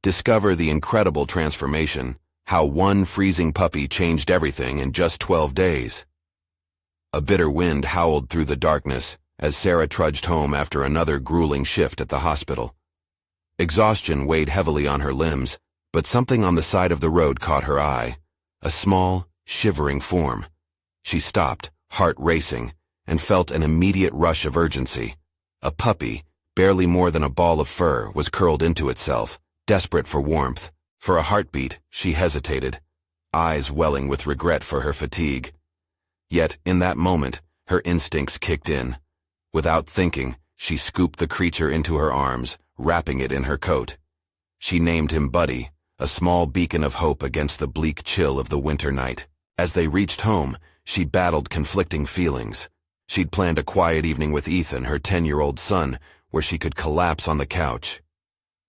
Discover the incredible transformation, how one freezing puppy changed everything in just 12 days. A bitter wind howled through the darkness as Sarah trudged home after another grueling shift at the hospital. Exhaustion weighed heavily on her limbs, but something on the side of the road caught her eye. A small, shivering form. She stopped, heart racing, and felt an immediate rush of urgency. A puppy, barely more than a ball of fur, was curled into itself, desperate for warmth. For a heartbeat, she hesitated, eyes welling with regret for her fatigue. Yet, in that moment, her instincts kicked in. Without thinking, she scooped the creature into her arms, wrapping it in her coat. She named him Buddy, a small beacon of hope against the bleak chill of the winter night. As they reached home, she battled conflicting feelings. She'd planned a quiet evening with Ethan, her 10-year-old son, where she could collapse on the couch.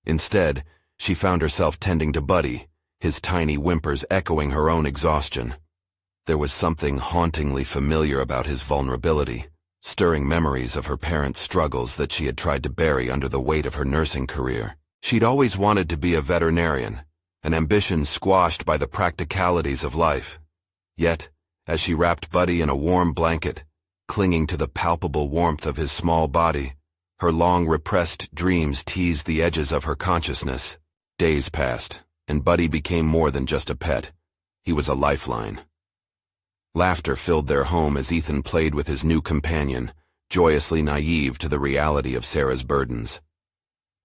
Instead, she found herself tending to Buddy, his tiny whimpers echoing her own exhaustion. There was something hauntingly familiar about his vulnerability, stirring memories of her parents' struggles that she had tried to bury under the weight of her nursing career. She'd always wanted to be a veterinarian, an ambition squashed by the practicalities of life. Yet, as she wrapped Buddy in a warm blanket, clinging to the palpable warmth of his small body, her long-repressed dreams teased the edges of her consciousness. Days passed, and Buddy became more than just a pet. He was a lifeline. Laughter filled their home as Ethan played with his new companion, joyously naive to the reality of Sarah's burdens.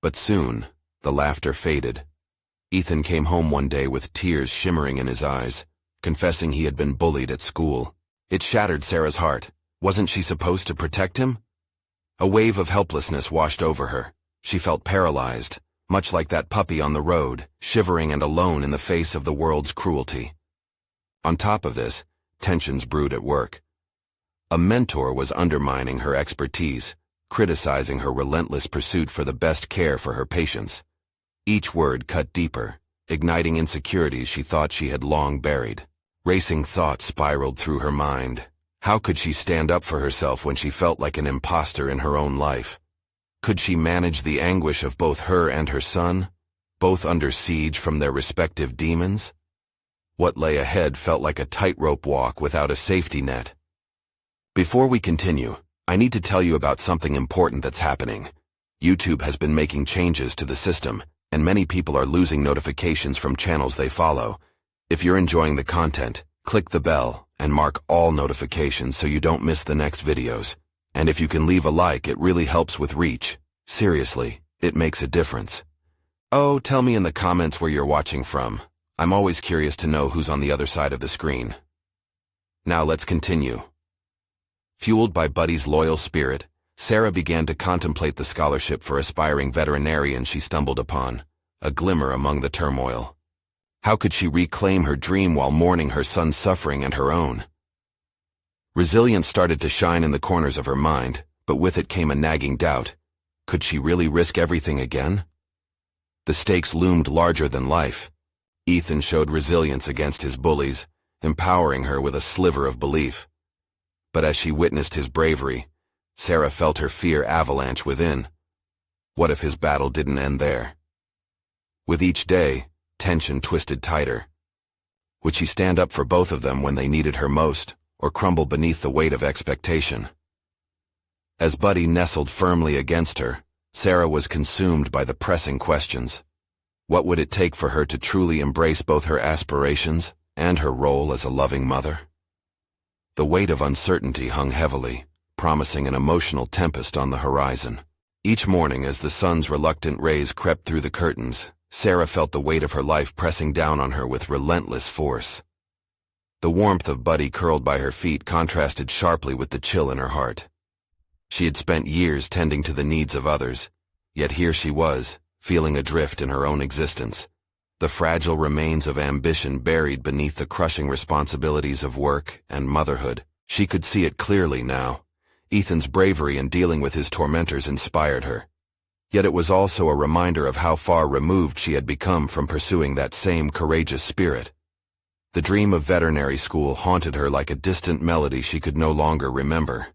But soon, the laughter faded. Ethan came home one day with tears shimmering in his eyes, confessing he had been bullied at school. It shattered Sarah's heart. Wasn't she supposed to protect him? A wave of helplessness washed over her. She felt paralyzed, much like that puppy on the road, shivering and alone in the face of the world's cruelty. On top of this, tensions brewed at work. A mentor was undermining her expertise, criticizing her relentless pursuit for the best care for her patients. Each word cut deeper, igniting insecurities she thought she had long buried. Racing thoughts spiraled through her mind. How could she stand up for herself when she felt like an imposter in her own life? Could she manage the anguish of both her and her son, both under siege from their respective demons? What lay ahead felt like a tightrope walk without a safety net. Before we continue, I need to tell you about something important that's happening. YouTube has been making changes to the system, and many people are losing notifications from channels they follow. If you're enjoying the content, click the bell and mark all notifications so you don't miss the next videos. And if you can leave a like, it really helps with reach. Seriously, it makes a difference. Oh, tell me in the comments where you're watching from. I'm always curious to know who's on the other side of the screen. Now let's continue. Fueled by Buddy's loyal spirit, Sarah began to contemplate the scholarship for aspiring veterinarian she stumbled upon, a glimmer among the turmoil. How could she reclaim her dream while mourning her son's suffering and her own? Resilience started to shine in the corners of her mind, but with it came a nagging doubt. Could she really risk everything again? The stakes loomed larger than life. Ethan showed resilience against his bullies, empowering her with a sliver of belief. But as she witnessed his bravery, Sarah felt her fear avalanche within. What if his battle didn't end there? With each day, tension twisted tighter. Would she stand up for both of them when they needed her most, or crumble beneath the weight of expectation? As Buddy nestled firmly against her, Sarah was consumed by the pressing questions. What would it take for her to truly embrace both her aspirations and her role as a loving mother? The weight of uncertainty hung heavily, promising an emotional tempest on the horizon. Each morning, as the sun's reluctant rays crept through the curtains, Sarah felt the weight of her life pressing down on her with relentless force. The warmth of Buddy curled by her feet contrasted sharply with the chill in her heart. She had spent years tending to the needs of others, yet here she was, feeling adrift in her own existence. The fragile remains of ambition buried beneath the crushing responsibilities of work and motherhood. She could see it clearly now. Ethan's bravery in dealing with his tormentors inspired her. Yet it was also a reminder of how far removed she had become from pursuing that same courageous spirit. The dream of veterinary school haunted her like a distant melody she could no longer remember.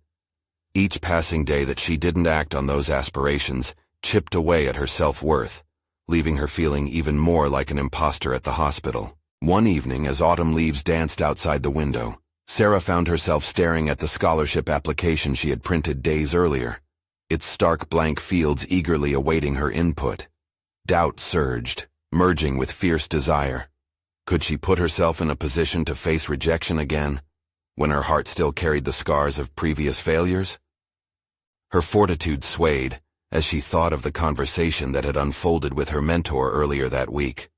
Each passing day that she didn't act on those aspirations chipped away at her self-worth, leaving her feeling even more like an imposter at the hospital. One evening, as autumn leaves danced outside the window, Sarah found herself staring at the scholarship application she had printed days earlier, its stark blank fields eagerly awaiting her input. Doubt surged, merging with fierce desire. Could she put herself in a position to face rejection again, when her heart still carried the scars of previous failures? Her fortitude swayed as she thought of the conversation that had unfolded with her mentor earlier that week.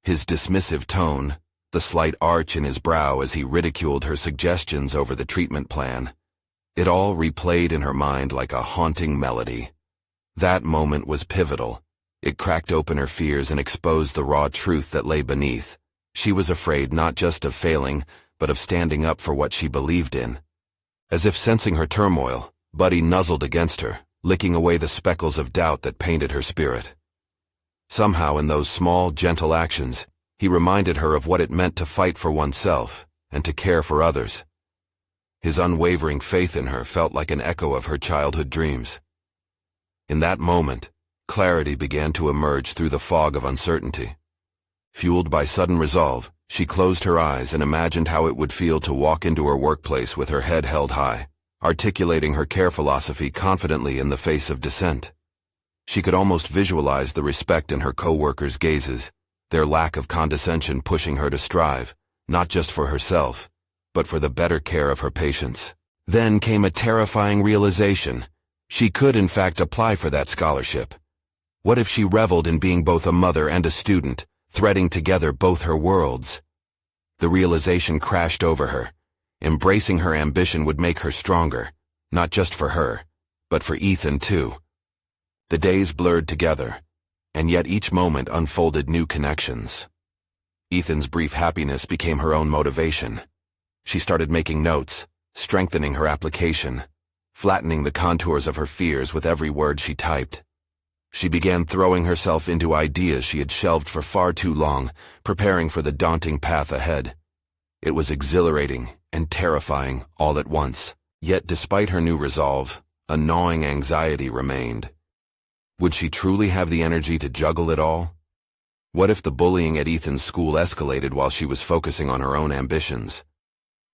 His dismissive tone, the slight arch in his brow as he ridiculed her suggestions over the treatment plan, it all replayed in her mind like a haunting melody. That moment was pivotal. It cracked open her fears and exposed the raw truth that lay beneath. She was afraid not just of failing, but of standing up for what she believed in. As if sensing her turmoil, Buddy nuzzled against her, licking away the speckles of doubt that painted her spirit. Somehow in those small, gentle actions, he reminded her of what it meant to fight for oneself and to care for others. His unwavering faith in her felt like an echo of her childhood dreams. In that moment, clarity began to emerge through the fog of uncertainty. Fueled by sudden resolve, she closed her eyes and imagined how it would feel to walk into her workplace with her head held high, articulating her care philosophy confidently in the face of dissent. She could almost visualize the respect in her co-workers' gazes, their lack of condescension pushing her to strive, not just for herself, but for the better care of her patients. Then came a terrifying realization. She could in fact apply for that scholarship. What if she reveled in being both a mother and a student, threading together both her worlds? The realization crashed over her. Embracing her ambition would make her stronger, not just for her, but for Ethan too. The days blurred together, and yet each moment unfolded new connections. Ethan's brief happiness became her own motivation. She started making notes, strengthening her application, flattening the contours of her fears with every word she typed. She began throwing herself into ideas she had shelved for far too long, preparing for the daunting path ahead. It was exhilarating and terrifying all at once. Yet despite her new resolve, a gnawing anxiety remained. Would she truly have the energy to juggle it all? What if the bullying at Ethan's school escalated while she was focusing on her own ambitions?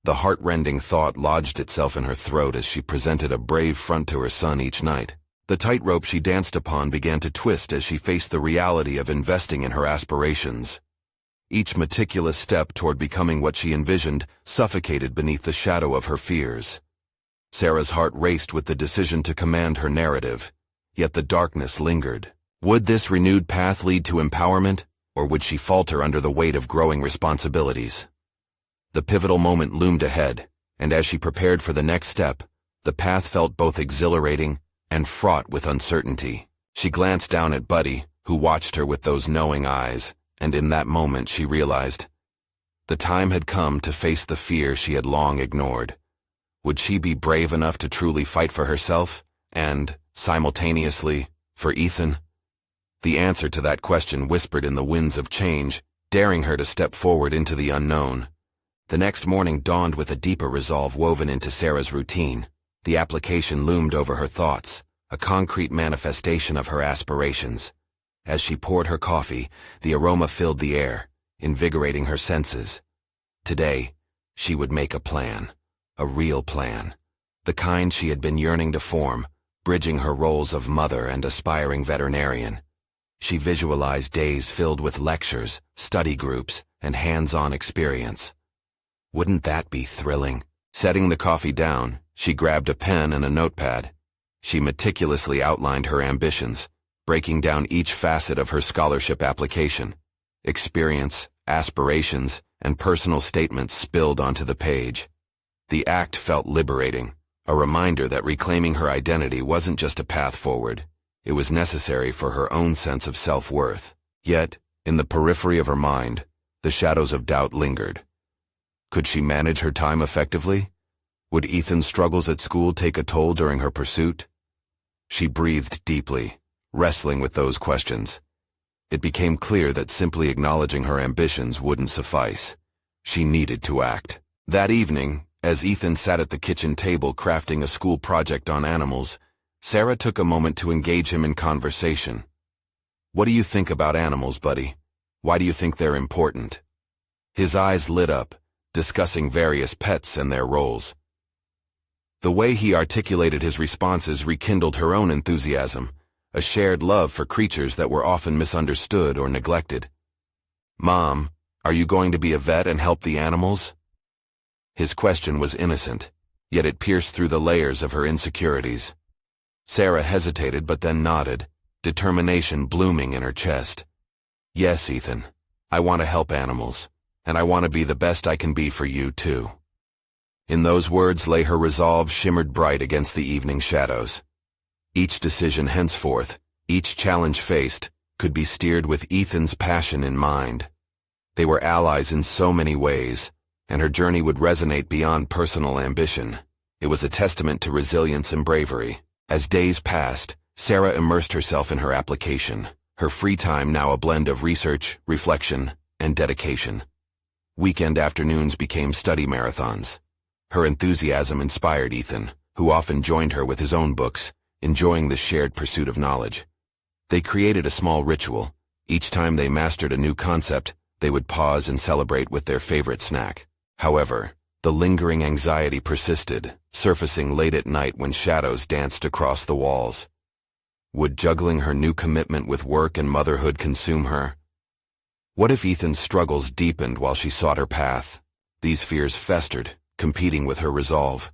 The heart-rending thought lodged itself in her throat as she presented a brave front to her son each night. The tightrope she danced upon began to twist as she faced the reality of investing in her aspirations. Each meticulous step toward becoming what she envisioned suffocated beneath the shadow of her fears. Sarah's heart raced with the decision to command her narrative, yet the darkness lingered. Would this renewed path lead to empowerment, or would she falter under the weight of growing responsibilities? The pivotal moment loomed ahead, and as she prepared for the next step, the path felt both exhilarating and fraught with uncertainty. She glanced down at Buddy, who watched her with those knowing eyes, and in that moment she realized the time had come to face the fear she had long ignored. Would she be brave enough to truly fight for herself, and, simultaneously, for Ethan? The answer to that question whispered in the winds of change, daring her to step forward into the unknown. The next morning dawned with a deeper resolve woven into Sarah's routine. The application loomed over her thoughts, a concrete manifestation of her aspirations. As she poured her coffee, the aroma filled the air, invigorating her senses. Today, she would make a plan, a real plan, the kind she had been yearning to form, bridging her roles of mother and aspiring veterinarian. She visualized days filled with lectures, study groups, and hands-on experience. Wouldn't that be thrilling? Setting the coffee down, she grabbed a pen and a notepad. She meticulously outlined her ambitions, breaking down each facet of her scholarship application. Experience, aspirations, and personal statements spilled onto the page. The act felt liberating, a reminder that reclaiming her identity wasn't just a path forward. It was necessary for her own sense of self-worth. Yet, in the periphery of her mind, the shadows of doubt lingered. Could she manage her time effectively? Would Ethan's struggles at school take a toll during her pursuit? She breathed deeply, wrestling with those questions. It became clear that simply acknowledging her ambitions wouldn't suffice. She needed to act. That evening, as Ethan sat at the kitchen table crafting a school project on animals, Sarah took a moment to engage him in conversation. What do you think about animals, buddy? Why do you think they're important? His eyes lit up, discussing various pets and their roles. The way he articulated his responses rekindled her own enthusiasm, a shared love for creatures that were often misunderstood or neglected. Mom, are you going to be a vet and help the animals? His question was innocent, yet it pierced through the layers of her insecurities. Sarah hesitated but then nodded, determination blooming in her chest. Yes, Ethan, I want to help animals, and I want to be the best I can be for you, too. In those words lay her resolve, shimmered bright against the evening shadows. Each decision henceforth, each challenge faced, could be steered with Ethan's passion in mind. They were allies in so many ways, and her journey would resonate beyond personal ambition. It was a testament to resilience and bravery. As days passed, Sarah immersed herself in her application, her free time now a blend of research, reflection, and dedication. Weekend afternoons became study marathons. Her enthusiasm inspired Ethan, who often joined her with his own books, enjoying the shared pursuit of knowledge. They created a small ritual. Each time they mastered a new concept, they would pause and celebrate with their favorite snack. However, the lingering anxiety persisted, surfacing late at night when shadows danced across the walls. Would juggling her new commitment with work and motherhood consume her? What if Ethan's struggles deepened while she sought her path? These fears festered, competing with her resolve.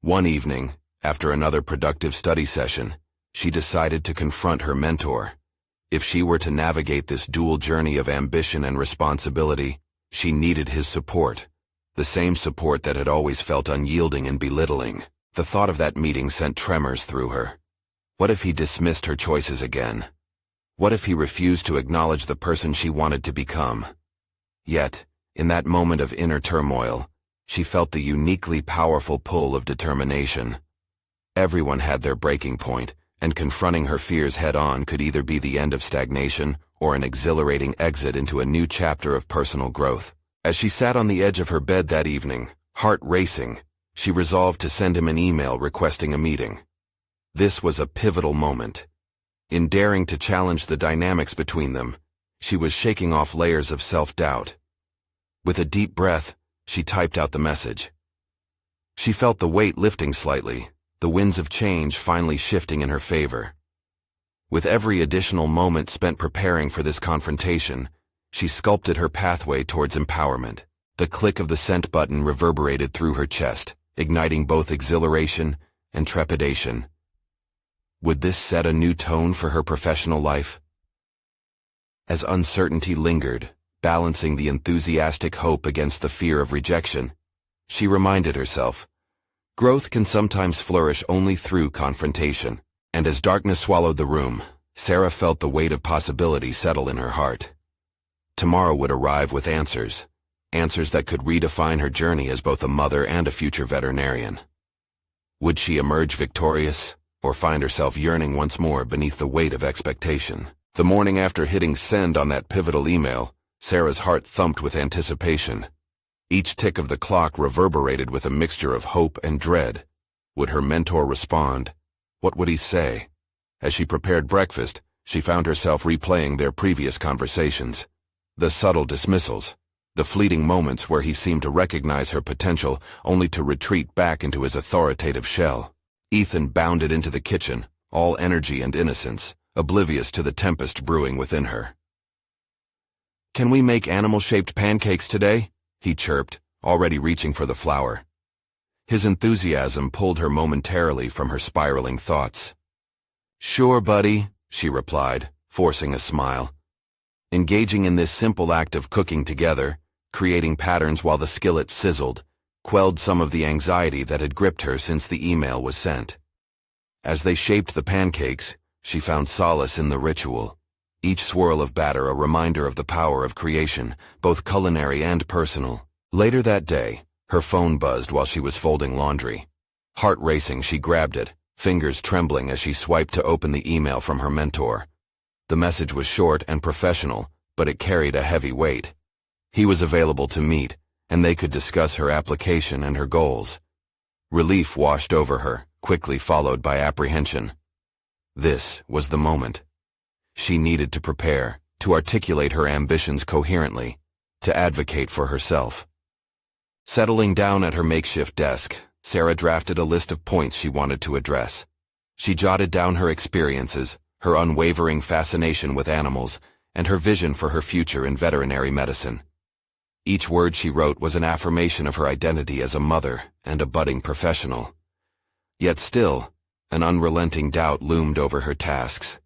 One evening, after another productive study session, she decided to confront her mentor. If she were to navigate this dual journey of ambition and responsibility, she needed his support, the same support that had always felt unyielding and belittling. The thought of that meeting sent tremors through her. What if he dismissed her choices again? What if he refused to acknowledge the person she wanted to become? Yet, in that moment of inner turmoil, she felt the uniquely powerful pull of determination. Everyone had their breaking point, and confronting her fears head-on could either be the end of stagnation or an exhilarating exit into a new chapter of personal growth. As she sat on the edge of her bed that evening, heart racing, she resolved to send him an email requesting a meeting. This was a pivotal moment. In daring to challenge the dynamics between them, she was shaking off layers of self-doubt. With a deep breath, she typed out the message. She felt the weight lifting slightly, the winds of change finally shifting in her favor. With every additional moment spent preparing for this confrontation, she sculpted her pathway towards empowerment. The click of the send button reverberated through her chest, igniting both exhilaration and trepidation. Would this set a new tone for her professional life? As uncertainty lingered, balancing the enthusiastic hope against the fear of rejection, she reminded herself, growth can sometimes flourish only through confrontation. And as darkness swallowed the room, Sarah felt the weight of possibility settle in her heart. Tomorrow would arrive with answers that could redefine her journey as both a mother and a future veterinarian. Would she emerge victorious, or find herself yearning once more beneath the weight of expectation? The morning after hitting send on that pivotal email, Sarah's heart thumped with anticipation. Each tick of the clock reverberated with a mixture of hope and dread. Would her mentor respond? What would he say? As she prepared breakfast, she found herself replaying their previous conversations. The subtle dismissals, the fleeting moments where he seemed to recognize her potential only to retreat back into his authoritative shell. Ethan bounded into the kitchen, all energy and innocence, oblivious to the tempest brewing within her. "Can we make animal-shaped pancakes today?" he chirped, already reaching for the flour. His enthusiasm pulled her momentarily from her spiraling thoughts. "Sure, buddy," she replied, forcing a smile. Engaging in this simple act of cooking together, creating patterns while the skillet sizzled, quelled some of the anxiety that had gripped her since the email was sent. As they shaped the pancakes, she found solace in the ritual. Each swirl of batter a reminder of the power of creation, both culinary and personal. Later that day, her phone buzzed while she was folding laundry. Heart racing, she grabbed it, fingers trembling as she swiped to open the email from her mentor. The message was short and professional, but it carried a heavy weight. He was available to meet, and they could discuss her application and her goals. Relief washed over her, quickly followed by apprehension. This was the moment. She needed to prepare, to articulate her ambitions coherently, to advocate for herself. Settling down at her makeshift desk, Sarah drafted a list of points she wanted to address. She jotted down her experiences, her unwavering fascination with animals, and her vision for her future in veterinary medicine. Each word she wrote was an affirmation of her identity as a mother and a budding professional. Yet still, an unrelenting doubt loomed over her tasks.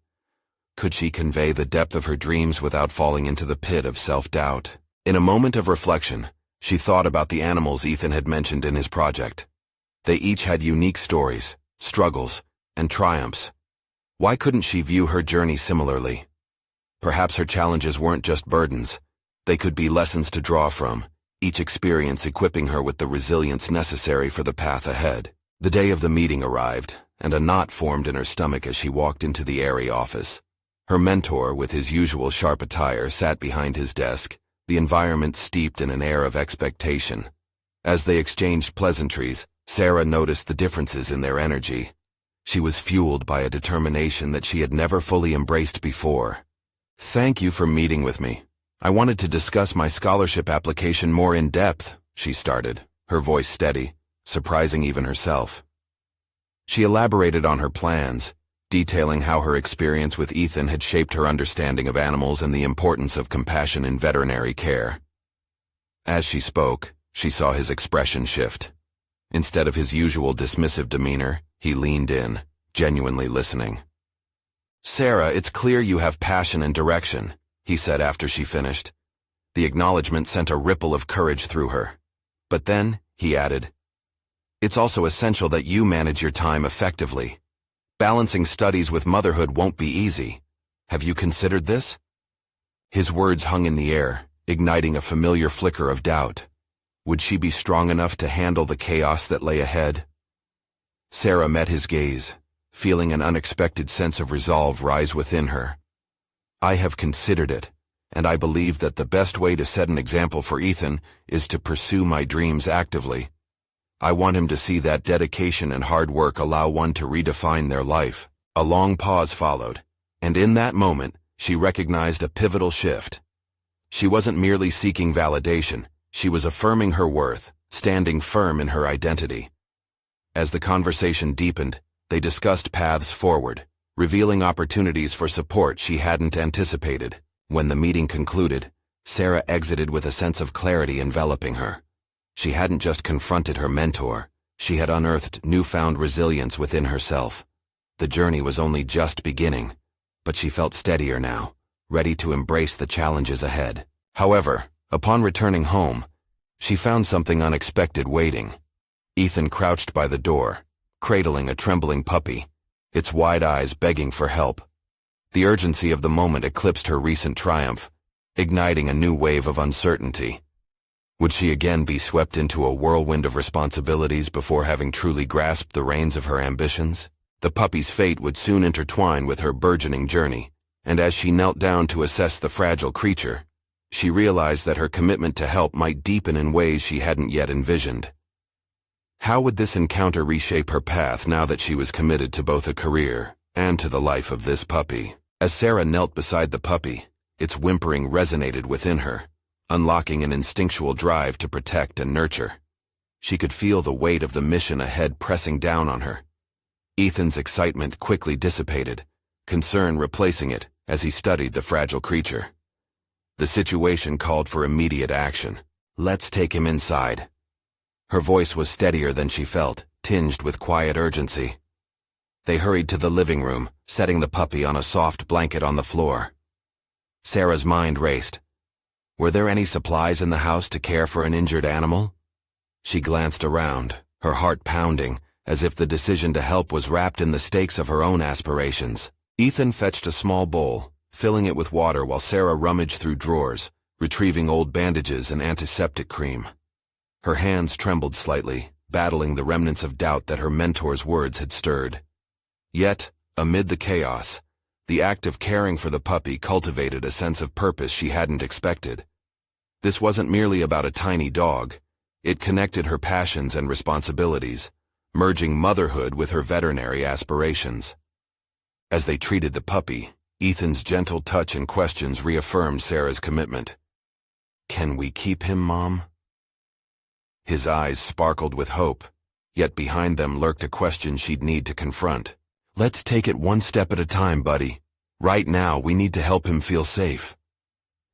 Could she convey the depth of her dreams without falling into the pit of self-doubt? In a moment of reflection, she thought about the animals Ethan had mentioned in his project. They each had unique stories, struggles, and triumphs. Why couldn't she view her journey similarly? Perhaps her challenges weren't just burdens. They could be lessons to draw from, each experience equipping her with the resilience necessary for the path ahead. The day of the meeting arrived, and a knot formed in her stomach as she walked into the airy office. Her mentor, with his usual sharp attire, sat behind his desk, the environment steeped in an air of expectation. As they exchanged pleasantries, Sarah noticed the differences in their energy. She was fueled by a determination that she had never fully embraced before. "Thank you for meeting with me. I wanted to discuss my scholarship application more in depth," she started, her voice steady, surprising even herself. She elaborated on her plans, detailing how her experience with Ethan had shaped her understanding of animals and the importance of compassion in veterinary care. As she spoke, she saw his expression shift. Instead of his usual dismissive demeanor, he leaned in, genuinely listening. "Sarah, it's clear you have passion and direction," he said after she finished. The acknowledgement sent a ripple of courage through her. "But then," he added, "it's also essential that you manage your time effectively. Balancing studies with motherhood won't be easy. Have you considered this?" His words hung in the air, igniting a familiar flicker of doubt. Would she be strong enough to handle the chaos that lay ahead? Sarah met his gaze, feeling an unexpected sense of resolve rise within her. "I have considered it, and I believe that the best way to set an example for Ethan is to pursue my dreams actively. I want him to see that dedication and hard work allow one to redefine their life." A long pause followed, and in that moment, she recognized a pivotal shift. She wasn't merely seeking validation, she was affirming her worth, standing firm in her identity. As the conversation deepened, they discussed paths forward, revealing opportunities for support she hadn't anticipated. When the meeting concluded, Sarah exited with a sense of clarity enveloping her. She hadn't just confronted her mentor, she had unearthed newfound resilience within herself. The journey was only just beginning, but she felt steadier now, ready to embrace the challenges ahead. However, upon returning home, she found something unexpected waiting. Ethan crouched by the door, cradling a trembling puppy, its wide eyes begging for help. The urgency of the moment eclipsed her recent triumph, igniting a new wave of uncertainty. Would she again be swept into a whirlwind of responsibilities before having truly grasped the reins of her ambitions? The puppy's fate would soon intertwine with her burgeoning journey, and as she knelt down to assess the fragile creature, she realized that her commitment to help might deepen in ways she hadn't yet envisioned. How would this encounter reshape her path now that she was committed to both a career and to the life of this puppy? As Sarah knelt beside the puppy, its whimpering resonated within her, unlocking an instinctual drive to protect and nurture. She could feel the weight of the mission ahead pressing down on her. Ethan's excitement quickly dissipated, concern replacing it as he studied the fragile creature. The situation called for immediate action. "Let's take him inside." Her voice was steadier than she felt, tinged with quiet urgency. They hurried to the living room, setting the puppy on a soft blanket on the floor. Sarah's mind raced. Were there any supplies in the house to care for an injured animal? She glanced around, her heart pounding, as if the decision to help was wrapped in the stakes of her own aspirations. Ethan fetched a small bowl, filling it with water while Sarah rummaged through drawers, retrieving old bandages and antiseptic cream. Her hands trembled slightly, battling the remnants of doubt that her mentor's words had stirred. Yet, amid the chaos, the act of caring for the puppy cultivated a sense of purpose she hadn't expected. This wasn't merely about a tiny dog. It connected her passions and responsibilities, merging motherhood with her veterinary aspirations. As they treated the puppy, Ethan's gentle touch and questions reaffirmed Sarah's commitment. "Can we keep him, Mom?" His eyes sparkled with hope, yet behind them lurked a question she'd need to confront. "Let's take it one step at a time, buddy. Right now, we need to help him feel safe."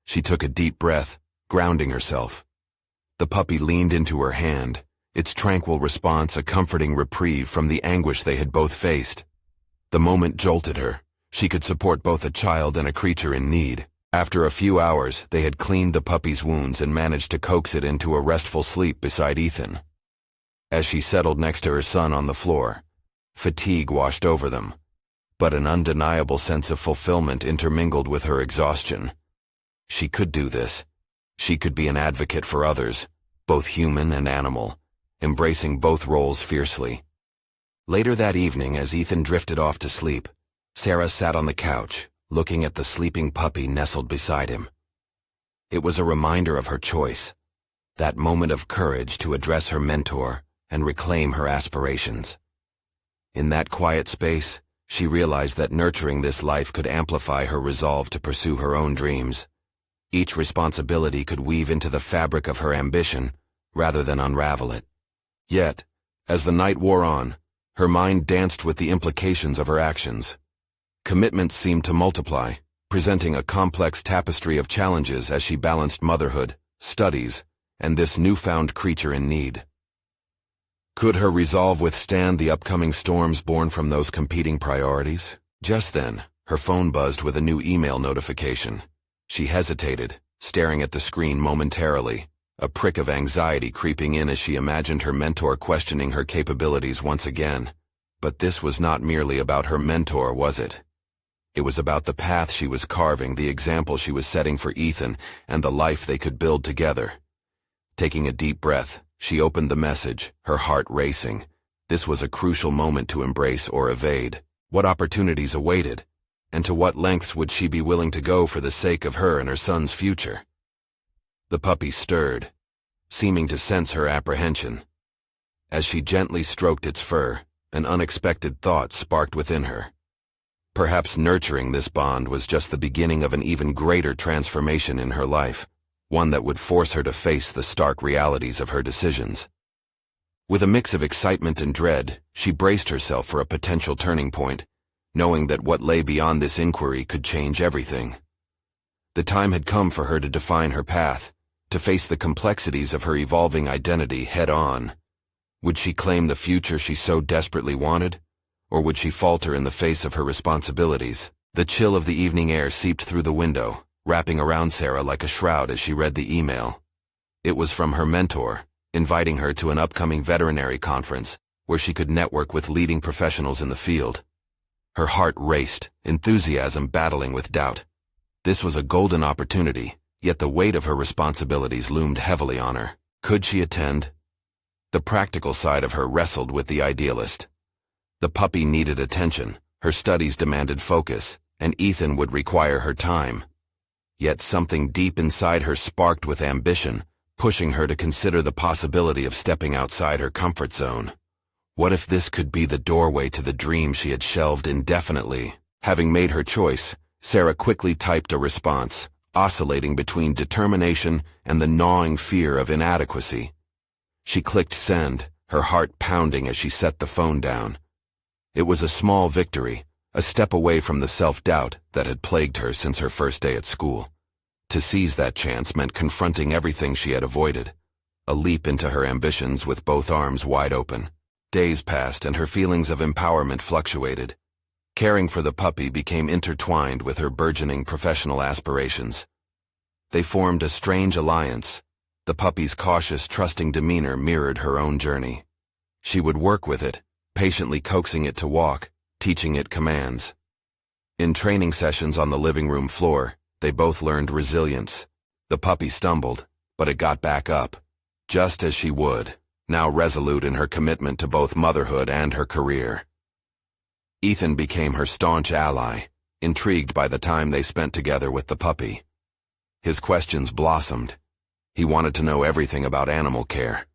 She took a deep breath, grounding herself. The puppy leaned into her hand, its tranquil response a comforting reprieve from the anguish they had both faced. The moment jolted her. She could support both a child and a creature in need. After a few hours, they had cleaned the puppy's wounds and managed to coax it into a restful sleep beside Ethan. As she settled next to her son on the floor, fatigue washed over them, but an undeniable sense of fulfillment intermingled with her exhaustion. She could do this. She could be an advocate for others, both human and animal, embracing both roles fiercely. Later that evening, as Ethan drifted off to sleep, Sarah sat on the couch, looking at the sleeping puppy nestled beside him. It was a reminder of her choice, that moment of courage to address her mentor and reclaim her aspirations. In that quiet space, she realized that nurturing this life could amplify her resolve to pursue her own dreams. Each responsibility could weave into the fabric of her ambition, rather than unravel it. Yet, as the night wore on, her mind danced with the implications of her actions. Commitments seemed to multiply, presenting a complex tapestry of challenges as she balanced motherhood, studies, and this newfound creature in need. Could her resolve withstand the upcoming storms born from those competing priorities? Just then, her phone buzzed with a new email notification. She hesitated, staring at the screen momentarily, a prick of anxiety creeping in as she imagined her mentor questioning her capabilities once again. But this was not merely about her mentor, was it? It was about the path she was carving, the example she was setting for Ethan, and the life they could build together. Taking a deep breath, she opened the message, her heart racing. This was a crucial moment to embrace or evade. What opportunities awaited? And to what lengths would she be willing to go for the sake of her and her son's future? The puppy stirred, seeming to sense her apprehension. As she gently stroked its fur, an unexpected thought sparked within her. Perhaps nurturing this bond was just the beginning of an even greater transformation in her life, one that would force her to face the stark realities of her decisions. With a mix of excitement and dread, she braced herself for a potential turning point, knowing that what lay beyond this inquiry could change everything. The time had come for her to define her path, to face the complexities of her evolving identity head-on. Would she claim the future she so desperately wanted? Or would she falter in the face of her responsibilities? The chill of the evening air seeped through the window, wrapping around Sarah like a shroud as she read the email. It was from her mentor, inviting her to an upcoming veterinary conference where she could network with leading professionals in the field. Her heart raced, enthusiasm battling with doubt. This was a golden opportunity, yet the weight of her responsibilities loomed heavily on her. Could she attend? The practical side of her wrestled with the idealist. The puppy needed attention, her studies demanded focus, and Ethan would require her time. Yet something deep inside her sparked with ambition, pushing her to consider the possibility of stepping outside her comfort zone. What if this could be the doorway to the dream she had shelved indefinitely? Having made her choice, Sarah quickly typed a response, oscillating between determination and the gnawing fear of inadequacy. She clicked send, her heart pounding as she set the phone down. It was a small victory, a step away from the self-doubt that had plagued her since her first day at school. To seize that chance meant confronting everything she had avoided, a leap into her ambitions with both arms wide open. Days passed and her feelings of empowerment fluctuated. Caring for the puppy became intertwined with her burgeoning professional aspirations. They formed a strange alliance. The puppy's cautious, trusting demeanor mirrored her own journey. She would work with it, patiently coaxing it to walk, teaching it commands. In training sessions on the living room floor, they both learned resilience. The puppy stumbled, but it got back up, just as she would, now resolute in her commitment to both motherhood and her career. Ethan became her staunch ally, intrigued by the time they spent together with the puppy. His questions blossomed. He wanted to know everything about animal care.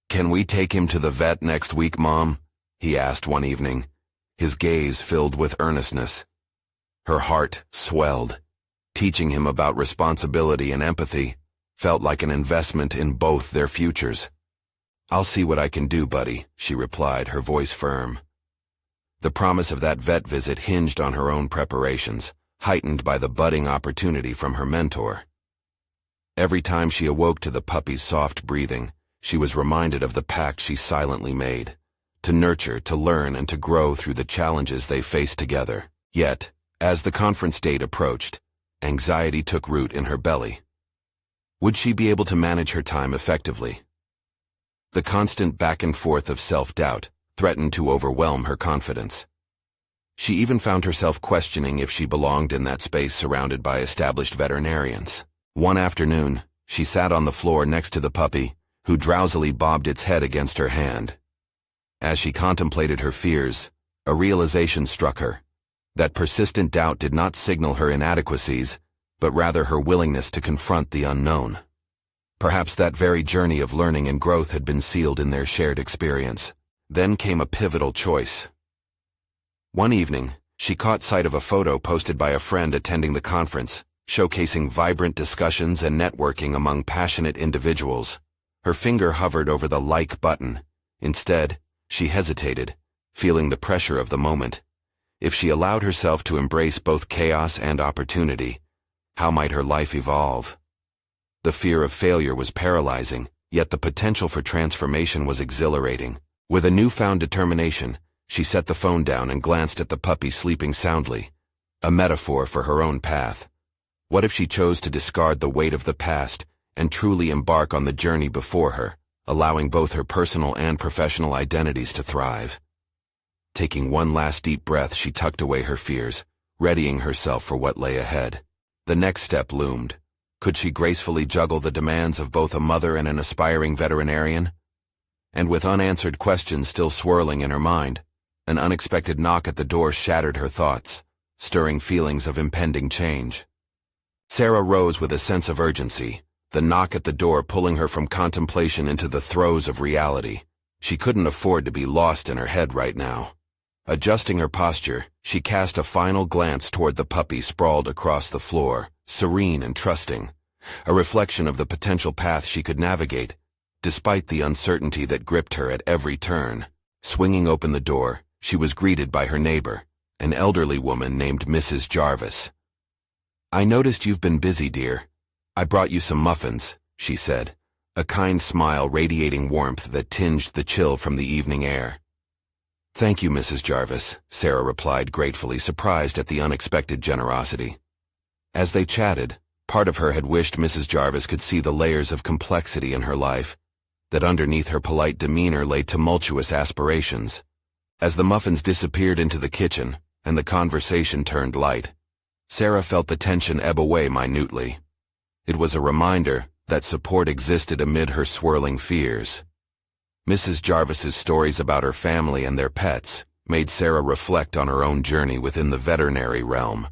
"Can we take him to the vet next week, Mom?" he asked one evening, his gaze filled with earnestness. Her heart swelled. Teaching him about responsibility and empathy felt like an investment in both their futures. "I'll see what I can do, buddy," she replied, her voice firm. The promise of that vet visit hinged on her own preparations, heightened by the budding opportunity from her mentor. Every time she awoke to the puppy's soft breathing, she was reminded of the pact she silently made, to nurture, to learn, and to grow through the challenges they faced together. Yet, as the conference date approached, anxiety took root in her belly. Would she be able to manage her time effectively? The constant back and forth of self-doubt threatened to overwhelm her confidence. She even found herself questioning if she belonged in that space surrounded by established veterinarians. One afternoon, she sat on the floor next to the puppy, who drowsily bobbed its head against her hand. As she contemplated her fears, a realization struck her. That persistent doubt did not signal her inadequacies, but rather her willingness to confront the unknown. Perhaps that very journey of learning and growth had been sealed in their shared experience. Then came a pivotal choice. One evening, she caught sight of a photo posted by a friend attending the conference, showcasing vibrant discussions and networking among passionate individuals. Her finger hovered over the like button. Instead, she hesitated, feeling the pressure of the moment. If she allowed herself to embrace both chaos and opportunity, how might her life evolve? The fear of failure was paralyzing, yet the potential for transformation was exhilarating. With a newfound determination, she set the phone down and glanced at the puppy sleeping soundly, a metaphor for her own path. What if she chose to discard the weight of the past and truly embark on the journey before her, allowing both her personal and professional identities to thrive? Taking one last deep breath, she tucked away her fears, readying herself for what lay ahead. The next step loomed. Could she gracefully juggle the demands of both a mother and an aspiring veterinarian? And with unanswered questions still swirling in her mind, an unexpected knock at the door shattered her thoughts, stirring feelings of impending change. Sarah rose with a sense of urgency, the knock at the door pulling her from contemplation into the throes of reality. She couldn't afford to be lost in her head right now. Adjusting her posture, she cast a final glance toward the puppy sprawled across the floor, serene and trusting, a reflection of the potential path she could navigate, despite the uncertainty that gripped her at every turn. Swinging open the door, she was greeted by her neighbor, an elderly woman named Mrs. Jarvis. "I noticed you've been busy, dear. I brought you some muffins," she said, a kind smile radiating warmth that tinged the chill from the evening air. "Thank you, Mrs. Jarvis," Sarah replied gratefully, surprised at the unexpected generosity. As they chatted, part of her had wished Mrs. Jarvis could see the layers of complexity in her life, that underneath her polite demeanor lay tumultuous aspirations. As the muffins disappeared into the kitchen, and the conversation turned light, Sarah felt the tension ebb away minutely. It was a reminder that support existed amid her swirling fears. Mrs. Jarvis's stories about her family and their pets made Sarah reflect on her own journey within the veterinary realm.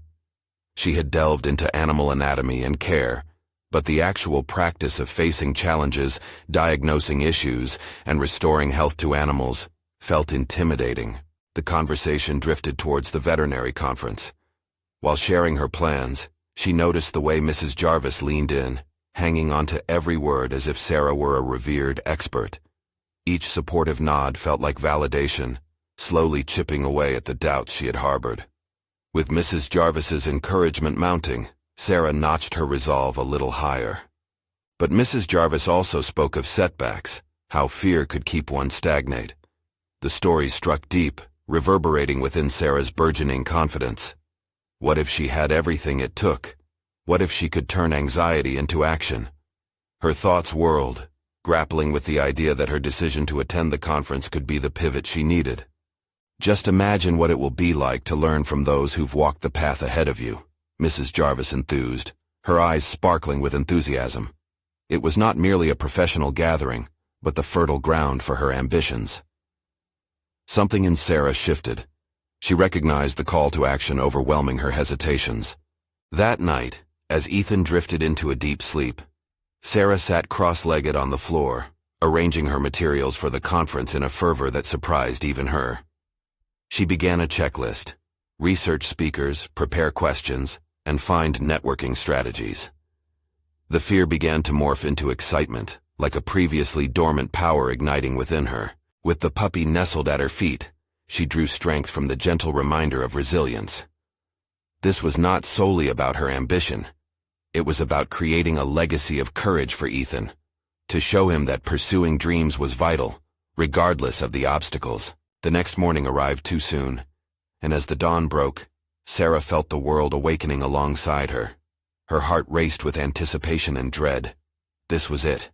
She had delved into animal anatomy and care, but the actual practice of facing challenges, diagnosing issues, and restoring health to animals felt intimidating. The conversation drifted towards the veterinary conference. While sharing her plans, she noticed the way Mrs. Jarvis leaned in, hanging on to every word as if Sarah were a revered expert. Each supportive nod felt like validation, slowly chipping away at the doubts she had harbored. With Mrs. Jarvis's encouragement mounting, Sarah notched her resolve a little higher. But Mrs. Jarvis also spoke of setbacks, how fear could keep one stagnate. The story struck deep, reverberating within Sarah's burgeoning confidence. What if she had everything it took? What if she could turn anxiety into action? Her thoughts whirled, grappling with the idea that her decision to attend the conference could be the pivot she needed. "Just imagine what it will be like to learn from those who've walked the path ahead of you," Mrs. Jarvis enthused, her eyes sparkling with enthusiasm. It was not merely a professional gathering, but the fertile ground for her ambitions. Something in Sarah shifted. She recognized the call to action overwhelming her hesitations. That night, as Ethan drifted into a deep sleep, Sarah sat cross-legged on the floor, arranging her materials for the conference in a fervor that surprised even her. She began a checklist. research speakers, prepare questions, and find networking strategies. The fear began to morph into excitement, like a previously dormant power igniting within her. With the puppy nestled at her feet, she drew strength from the gentle reminder of resilience. This was not solely about her ambition. It was about creating a legacy of courage for Ethan, to show him that pursuing dreams was vital, regardless of the obstacles. The next morning arrived too soon, and as the dawn broke, Sarah felt the world awakening alongside her. Her heart raced with anticipation and dread. This was it.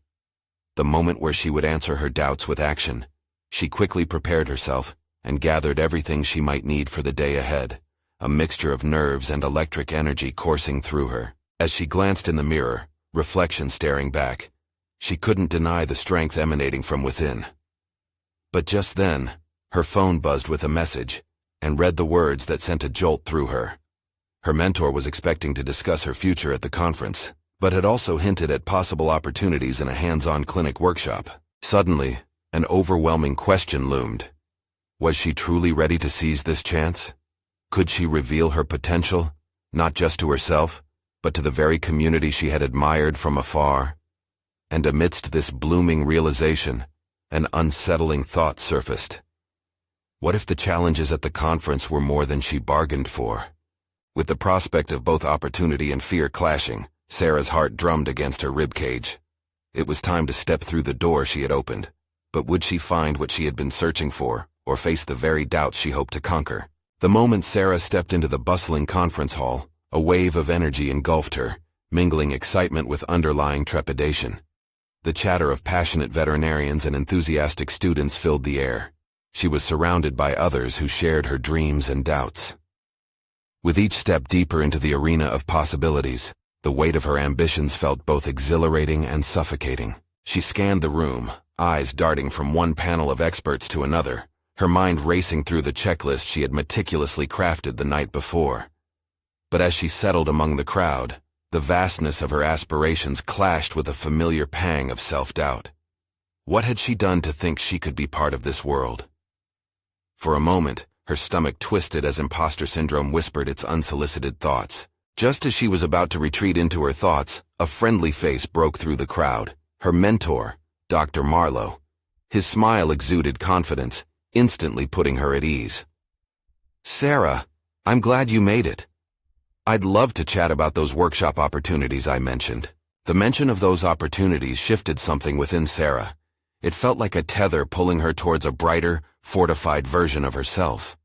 The moment where she would answer her doubts with action. She quickly prepared herself and gathered everything she might need for the day ahead, a mixture of nerves and electric energy coursing through her. As she glanced in the mirror, reflection staring back, she couldn't deny the strength emanating from within. But just then, her phone buzzed with a message, and read the words that sent a jolt through her. Her mentor was expecting to discuss her future at the conference, but had also hinted at possible opportunities in a hands-on clinic workshop. Suddenly, an overwhelming question loomed. Was she truly ready to seize this chance? Could she reveal her potential, not just to herself, but to the very community she had admired from afar? And amidst this blooming realization, an unsettling thought surfaced. What if the challenges at the conference were more than she bargained for? With the prospect of both opportunity and fear clashing, Sarah's heart drummed against her ribcage. It was time to step through the door she had opened. But would she find what she had been searching for, or face the very doubts she hoped to conquer? The moment Sarah stepped into the bustling conference hall, a wave of energy engulfed her, mingling excitement with underlying trepidation. The chatter of passionate veterinarians and enthusiastic students filled the air. She was surrounded by others who shared her dreams and doubts. With each step deeper into the arena of possibilities, the weight of her ambitions felt both exhilarating and suffocating. She scanned the room, eyes darting from one panel of experts to another, her mind racing through the checklist she had meticulously crafted the night before. But as she settled among the crowd, the vastness of her aspirations clashed with a familiar pang of self-doubt. What had she done to think she could be part of this world? For a moment, her stomach twisted as imposter syndrome whispered its unsolicited thoughts. Just as she was about to retreat into her thoughts, a friendly face broke through the crowd. Her mentor, Dr. Marlowe. His smile exuded confidence, instantly putting her at ease. "Sarah, I'm glad you made it. I'd love to chat about those workshop opportunities I mentioned." The mention of those opportunities shifted something within Sarah. It felt like a tether pulling her towards a brighter, fortified version of herself.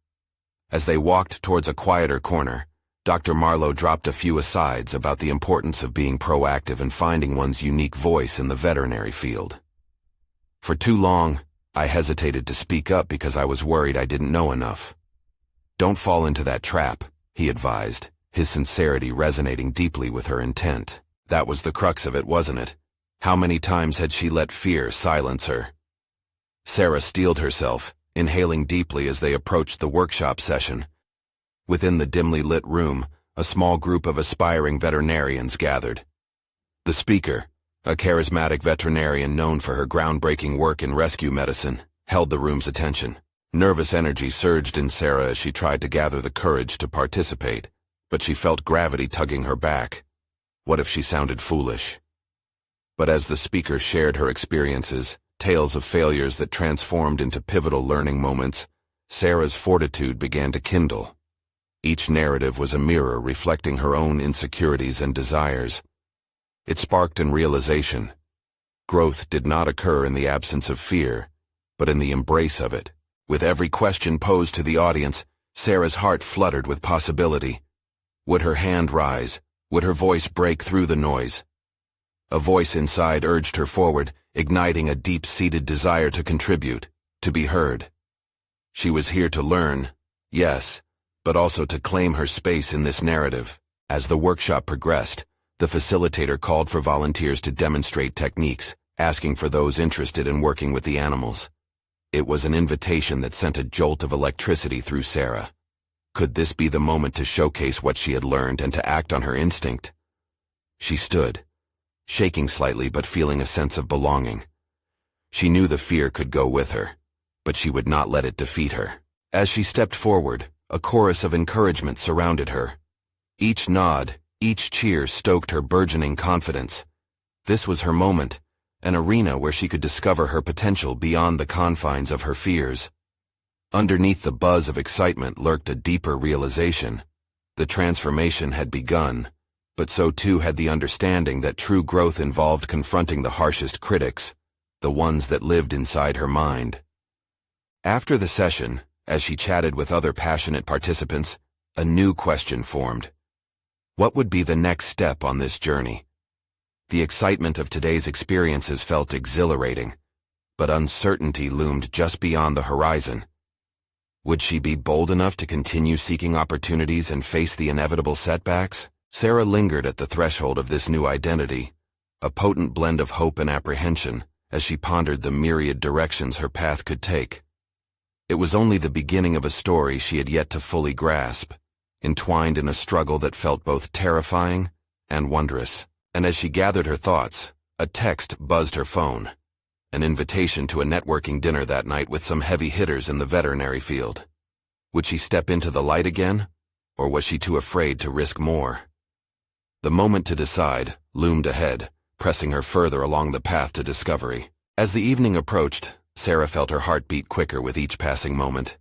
As they walked towards a quieter corner, Dr. Marlowe dropped a few asides about the importance of being proactive and finding one's unique voice in the veterinary field. "For too long, I hesitated to speak up because I was worried I didn't know enough." "Don't fall into that trap," he advised, his sincerity resonating deeply with her intent. That was the crux of it, wasn't it? How many times had she let fear silence her? Sarah steeled herself, inhaling deeply as they approached the workshop session. Within the dimly lit room, a small group of aspiring veterinarians gathered. The speaker, a charismatic veterinarian known for her groundbreaking work in rescue medicine, held the room's attention. Nervous energy surged in Sarah as she tried to gather the courage to participate, but she felt gravity tugging her back. What if she sounded foolish? But as the speaker shared her experiences, tales of failures that transformed into pivotal learning moments, Sarah's fortitude began to kindle. Each narrative was a mirror reflecting her own insecurities and desires. It sparked a realization. Growth did not occur in the absence of fear, but in the embrace of it. With every question posed to the audience, Sarah's heart fluttered with possibility. Would her hand rise? Would her voice break through the noise? A voice inside urged her forward, igniting a deep-seated desire to contribute, to be heard. She was here to learn, yes, but also to claim her space in this narrative. As the workshop progressed, the facilitator called for volunteers to demonstrate techniques, asking for those interested in working with the animals. It was an invitation that sent a jolt of electricity through Sarah. Could this be the moment to showcase what she had learned and to act on her instinct? She stood, shaking slightly but feeling a sense of belonging. She knew the fear could go with her, but she would not let it defeat her. As she stepped forward, A chorus of encouragement surrounded her. Each nod, each cheer stoked her burgeoning confidence. This was her moment, an arena where she could discover her potential beyond the confines of her fears. Underneath the buzz of excitement lurked a deeper realization. The transformation had begun, but so too had the understanding that true growth involved confronting the harshest critics, the ones that lived inside her mind. After the session, as she chatted with other passionate participants, a new question formed. What would be the next step on this journey? The excitement of today's experiences felt exhilarating, but uncertainty loomed just beyond the horizon. Would she be bold enough to continue seeking opportunities and face the inevitable setbacks? Sarah lingered at the threshold of this new identity, a potent blend of hope and apprehension, as she pondered the myriad directions her path could take. It was only the beginning of a story she had yet to fully grasp, entwined in a struggle that felt both terrifying and wondrous. And as she gathered her thoughts, a text buzzed her phone, an invitation to a networking dinner that night with some heavy hitters in the veterinary field. Would she step into the light again, or was she too afraid to risk more? The moment to decide loomed ahead, pressing her further along the path to discovery. As the evening approached, Sarah felt her heart beat quicker with each passing moment.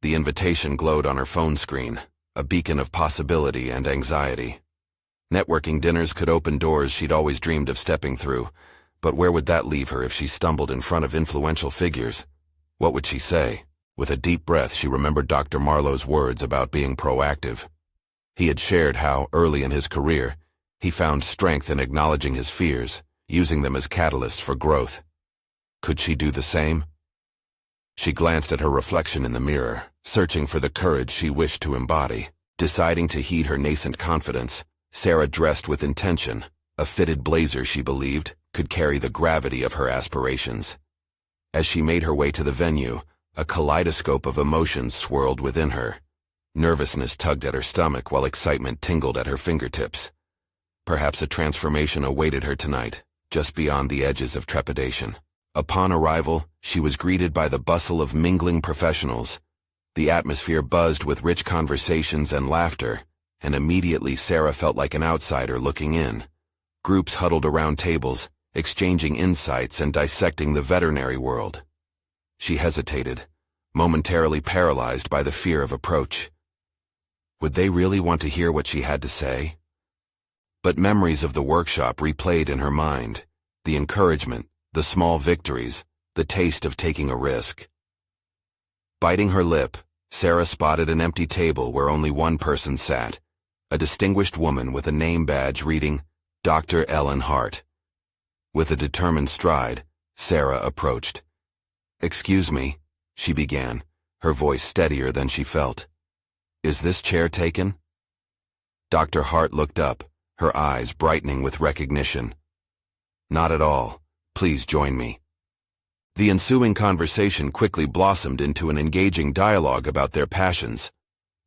The invitation glowed on her phone screen, a beacon of possibility and anxiety. Networking dinners could open doors she'd always dreamed of stepping through, but where would that leave her if she stumbled in front of influential figures? What would she say? With a deep breath, she remembered Dr. Marlowe's words about being proactive. He had shared how, early in his career, he found strength in acknowledging his fears, using them as catalysts for growth. Could she do the same? She glanced at her reflection in the mirror, searching for the courage she wished to embody. Deciding to heed her nascent confidence, Sarah dressed with intention. A fitted blazer, she believed, could carry the gravity of her aspirations. As she made her way to the venue, a kaleidoscope of emotions swirled within her. Nervousness tugged at her stomach while excitement tingled at her fingertips. Perhaps a transformation awaited her tonight, just beyond the edges of trepidation. Upon arrival, she was greeted by the bustle of mingling professionals. The atmosphere buzzed with rich conversations and laughter, and immediately Sarah felt like an outsider looking in. Groups huddled around tables, exchanging insights and dissecting the veterinary world. She hesitated, momentarily paralyzed by the fear of approach. Would they really want to hear what she had to say? But memories of the workshop replayed in her mind, the encouragement, the small victories, the taste of taking a risk. Biting her lip, Sarah spotted an empty table where only one person sat, a distinguished woman with a name badge reading, Dr. Ellen Hart. With a determined stride, Sarah approached. "Excuse me," she began, her voice steadier than she felt. "Is this chair taken?" Dr. Hart looked up, her eyes brightening with recognition. "Not at all. Please join me." The ensuing conversation quickly blossomed into an engaging dialogue about their passions.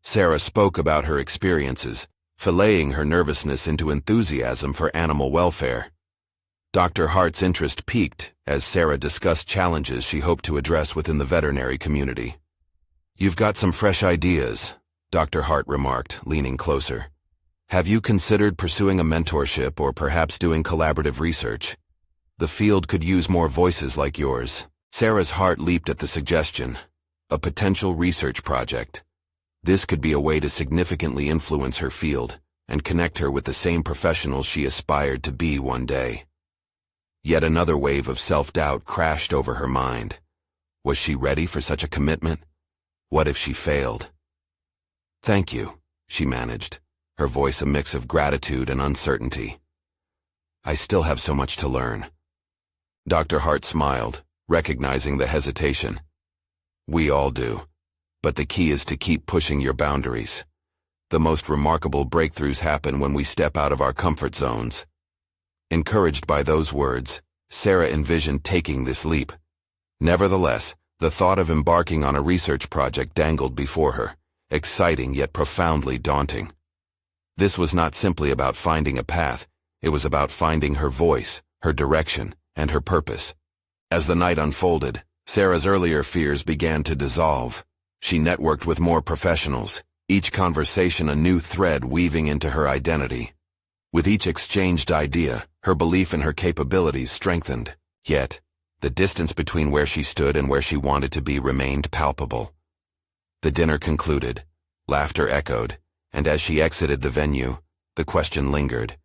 Sarah spoke about her experiences, filleting her nervousness into enthusiasm for animal welfare. Dr. Hart's interest piqued as Sarah discussed challenges she hoped to address within the veterinary community. "You've got some fresh ideas," Dr. Hart remarked, leaning closer. "Have you considered pursuing a mentorship or perhaps doing collaborative research? The field could use more voices like yours." Sarah's heart leaped at the suggestion. A potential research project. This could be a way to significantly influence her field and connect her with the same professionals she aspired to be one day. Yet another wave of self-doubt crashed over her mind. Was she ready for such a commitment? What if she failed? "Thank you," she managed, her voice a mix of gratitude and uncertainty. "I still have so much to learn." Dr. Hart smiled, recognizing the hesitation. "We all do. But the key is to keep pushing your boundaries. The most remarkable breakthroughs happen when we step out of our comfort zones." Encouraged by those words, Sarah envisioned taking this leap. Nevertheless, the thought of embarking on a research project dangled before her, exciting yet profoundly daunting. This was not simply about finding a path, it was about finding her voice, her direction, and her purpose. As the night unfolded, Sarah's earlier fears began to dissolve. She networked with more professionals, each conversation a new thread weaving into her identity. With each exchanged idea, her belief in her capabilities strengthened. Yet, the distance between where she stood and where she wanted to be remained palpable. The dinner concluded, laughter echoed, and as she exited the venue, the question lingered.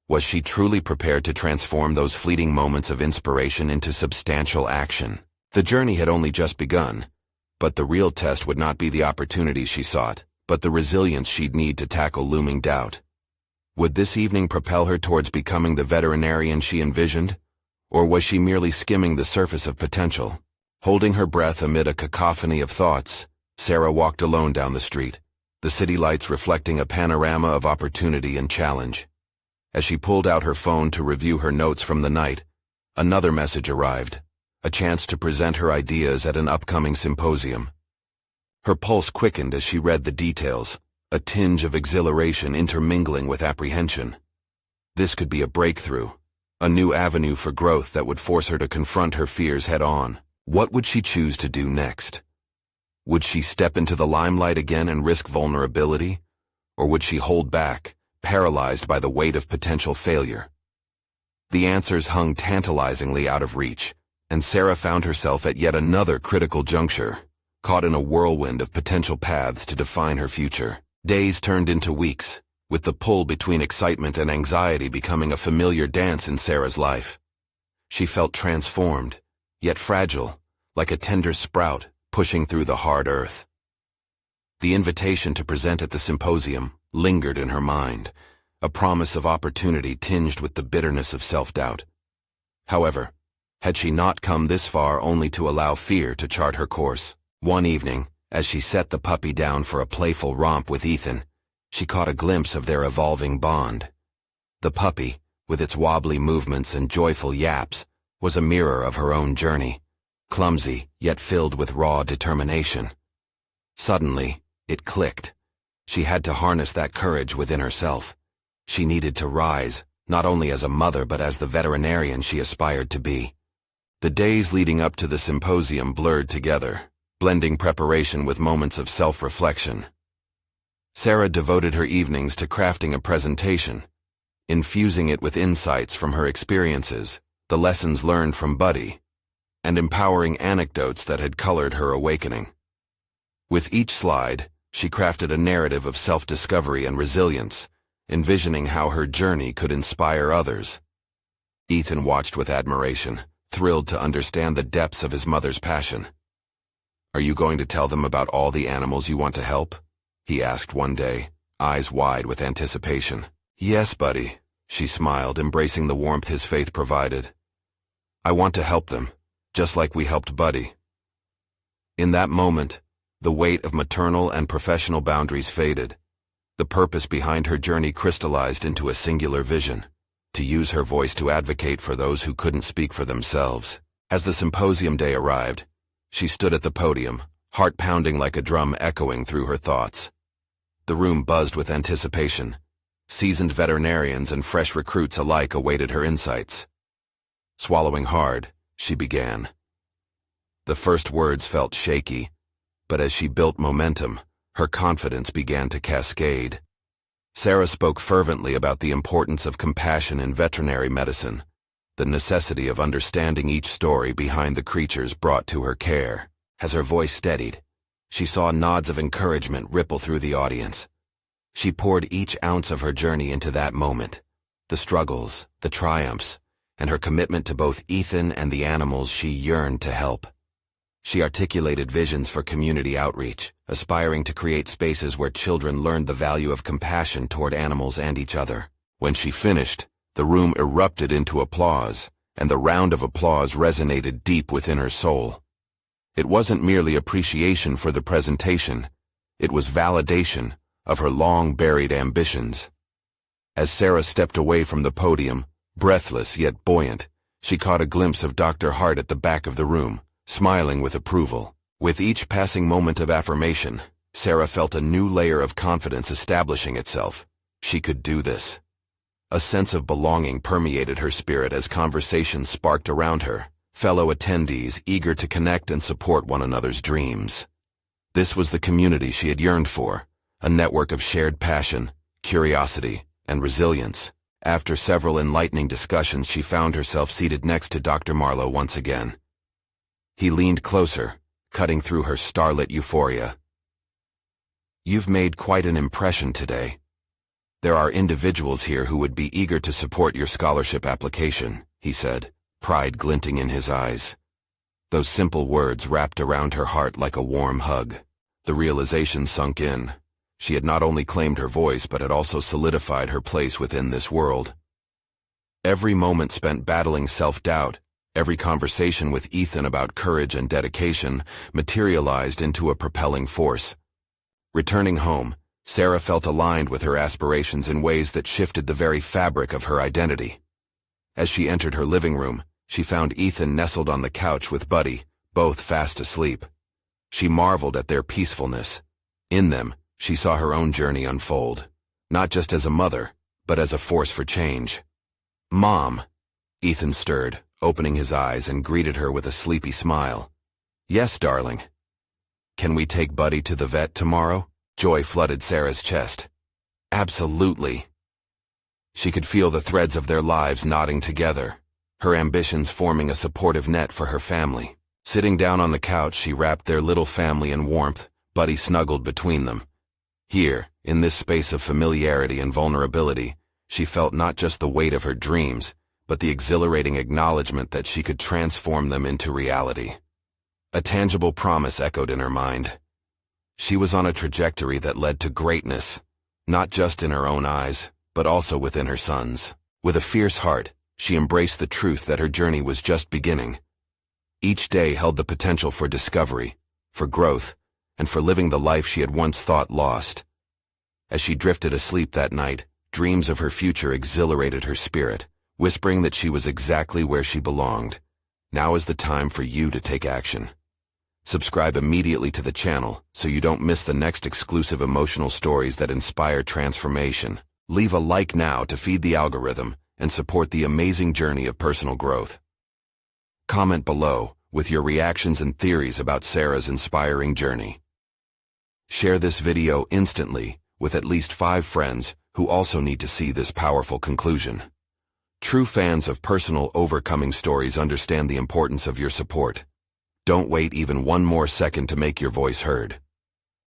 Was she truly prepared to transform those fleeting moments of inspiration into substantial action? The journey had only just begun, but the real test would not be the opportunities she sought, but the resilience she'd need to tackle looming doubt. Would this evening propel her towards becoming the veterinarian she envisioned? Or was she merely skimming the surface of potential? Holding her breath amid a cacophony of thoughts, Sarah walked alone down the street, the city lights reflecting a panorama of opportunity and challenge. As she pulled out her phone to review her notes from the night, another message arrived, a chance to present her ideas at an upcoming symposium. Her pulse quickened as she read the details, a tinge of exhilaration intermingling with apprehension. This could be a breakthrough, a new avenue for growth that would force her to confront her fears head-on. What would she choose to do next? Would she step into the limelight again and risk vulnerability? Or would she hold back, paralyzed by the weight of potential failure? The answers hung tantalizingly out of reach, and Sarah found herself at yet another critical juncture, caught in a whirlwind of potential paths to define her future. Days turned into weeks, with the pull between excitement and anxiety becoming a familiar dance in Sarah's life. She felt transformed, yet fragile, like a tender sprout pushing through the hard earth. The invitation to present at the symposium lingered in her mind, a promise of opportunity tinged with the bitterness of self-doubt. However, had she not come this far only to allow fear to chart her course? One evening, as she set the puppy down for a playful romp with Ethan, she caught a glimpse of their evolving bond. The puppy, with its wobbly movements and joyful yaps, was a mirror of her own journey, clumsy yet filled with raw determination. Suddenly, it clicked. She had to harness that courage within herself. She needed to rise, not only as a mother but as the veterinarian she aspired to be. The days leading up to the symposium blurred together, blending preparation with moments of self-reflection. Sarah devoted her evenings to crafting a presentation, infusing it with insights from her experiences, the lessons learned from Buddy, and empowering anecdotes that had colored her awakening. With each slide, she crafted a narrative of self-discovery and resilience, envisioning how her journey could inspire others. Ethan watched with admiration, thrilled to understand the depths of his mother's passion. "Are you going to tell them about all the animals you want to help?" he asked one day, eyes wide with anticipation. "Yes, Buddy," she smiled, embracing the warmth his faith provided. "I want to help them, just like we helped Buddy." In that moment, the weight of maternal and professional boundaries faded. The purpose behind her journey crystallized into a singular vision: to use her voice to advocate for those who couldn't speak for themselves. As the symposium day arrived, she stood at the podium, heart pounding like a drum echoing through her thoughts. The room buzzed with anticipation. Seasoned veterinarians and fresh recruits alike awaited her insights. Swallowing hard, she began. The first words felt shaky, but as she built momentum, her confidence began to cascade. Sarah spoke fervently about the importance of compassion in veterinary medicine, the necessity of understanding each story behind the creatures brought to her care. As her voice steadied, she saw nods of encouragement ripple through the audience. She poured each ounce of her journey into that moment, the struggles, the triumphs, and her commitment to both Ethan and the animals she yearned to help. She articulated visions for community outreach, aspiring to create spaces where children learned the value of compassion toward animals and each other. When she finished, the room erupted into applause, and the round of applause resonated deep within her soul. It wasn't merely appreciation for the presentation, it was validation of her long-buried ambitions. As Sarah stepped away from the podium, breathless yet buoyant, she caught a glimpse of Dr. Hart at the back of the room, smiling with approval. With each passing moment of affirmation, Sarah felt a new layer of confidence establishing itself. She could do this. A sense of belonging permeated her spirit as conversations sparked around her, fellow attendees eager to connect and support one another's dreams. This was the community she had yearned for, a network of shared passion, curiosity, and resilience. After several enlightening discussions, she found herself seated next to Dr. Marlowe once again. He leaned closer, cutting through her starlit euphoria. "You've made quite an impression today. There are individuals here who would be eager to support your scholarship application," he said, pride glinting in his eyes. Those simple words wrapped around her heart like a warm hug. The realization sunk in. She had not only claimed her voice, but had also solidified her place within this world. Every moment spent battling self-doubt, every conversation with Ethan about courage and dedication materialized into a propelling force. Returning home, Sarah felt aligned with her aspirations in ways that shifted the very fabric of her identity. As she entered her living room, she found Ethan nestled on the couch with Buddy, both fast asleep. She marveled at their peacefulness. In them, she saw her own journey unfold, not just as a mother, but as a force for change. "Mom," Ethan stirred, opening his eyes and greeted her with a sleepy smile. "Yes, darling." "Can we take Buddy to the vet tomorrow?" Joy flooded Sarah's chest. "Absolutely." She could feel the threads of their lives knotting together, her ambitions forming a supportive net for her family. Sitting down on the couch, she wrapped their little family in warmth, Buddy snuggled between them. Here, in this space of familiarity and vulnerability, she felt not just the weight of her dreams, but the exhilarating acknowledgement that she could transform them into reality. A tangible promise echoed in her mind. She was on a trajectory that led to greatness, not just in her own eyes, but also within her son's. With a fierce heart, she embraced the truth that her journey was just beginning. Each day held the potential for discovery, for growth, and for living the life she had once thought lost. As she drifted asleep that night, dreams of her future exhilarated her spirit, whispering that she was exactly where she belonged. Now is the time for you to take action. Subscribe immediately to the channel so you don't miss the next exclusive emotional stories that inspire transformation. Leave a like now to feed the algorithm and support the amazing journey of personal growth. Comment below with your reactions and theories about Sarah's inspiring journey. Share this video instantly with at least 5 friends who also need to see this powerful conclusion. True fans of personal overcoming stories understand the importance of your support. Don't wait even one more second to make your voice heard.